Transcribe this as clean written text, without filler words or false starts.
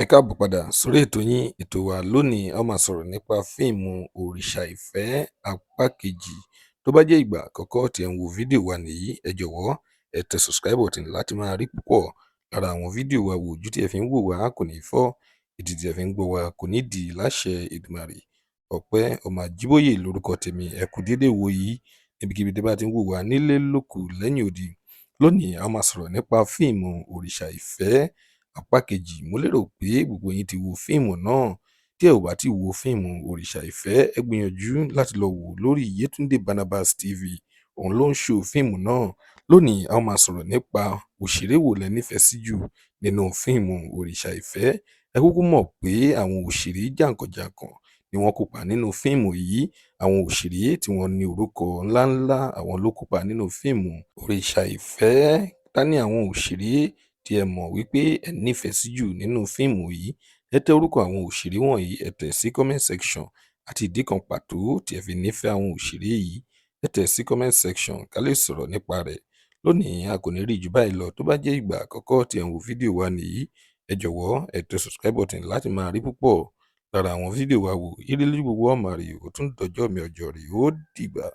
Ẹ káàbọ̀ padà sórí ètò yín ètò wa lónìí a ó máa sọ̀rọ̀ nípa fíìmù òrìṣà ìfẹ́ apá kejì. Tó bá jẹ́ ìgbà àkọ́kọ́ tí ẹ̀ ń wo fídíò wa nìyí, ẹ jọ̀wọ́ ẹ tẹ subscribe button láti máa rí púpọ̀ lára àwọn fídíò wa wò. Ojú tí ẹ fi ń wò wá kò ní fọ́, ìdí tí ẹ fi ń gbọ́ wa kò ní di láṣẹ Èdùmàrè. Ọpẹ́ Ọmọ Àjíbóyè lórúkọ tèmi. Ẹ kú dédé wò yìí níbikíbi tí bá ti ń wò wá nílé lóko lẹ́yìn odi. Lónìí a ó máa sọ̀rọ̀ nípa fíìmù òrìṣà ìfẹ́ apá kejì. Mo lérò pé gbogbo yín ti wo fíìmù náà. Tí ẹ ò bá ti wo fíìmù òrìṣà ìfẹ́, ẹ gbìyànjú láti lọ wò lórí Yetunde Barnabas TV. Òun ló ń ṣò fíìmù náà. Lónìí a ó máa sọ̀rọ̀ nípa òṣèré wo lẹ nífẹ̀ẹ́ sí jù nínú fíìmù òrìṣà ìfẹ́. Ẹ kúkú mọ̀ pé àwọn òṣèré jàǹkànjàǹkàn ni wọ́n kópa nínú fíìmù yìí. Àwọn òṣèré tí wọ́n ní orúkọ ńláńlá àwọn ló kópa nínú fíìmù òrìṣà ìfẹ́. Ta ni àwọn òṣèré tí ẹ mọ̀ wípé ẹ nífẹ̀ẹ́ sí jù nínú fíìmù yìí? Ẹ tẹ orúkọ àwọn òṣèré wọ̀nyí, ẹ tẹ̀ sí comment section àti ìdí kan pàtó tí ẹ fi nífẹ̀ẹ́ àwọn òṣèré yìí. Ẹ tẹ̀ sí comment section ká lè sọ̀rọ̀ nípa rẹ̀. Lónìí a kò ní rí jù báyìí lọ. Tó bá jẹ́ ìgbà àkọ́kọ́ tí ẹ̀ ń wo fídíò wa nìyí, ẹ jọ̀wọ́ ẹ tẹ subscribe button láti máa rí púpọ̀ lára àwọn fídíò wa wò. Ire lójú gbogbo wa ó máa rí. Ó tún dọjọ́ mi ọjọ́ rí. Ó dìgbà.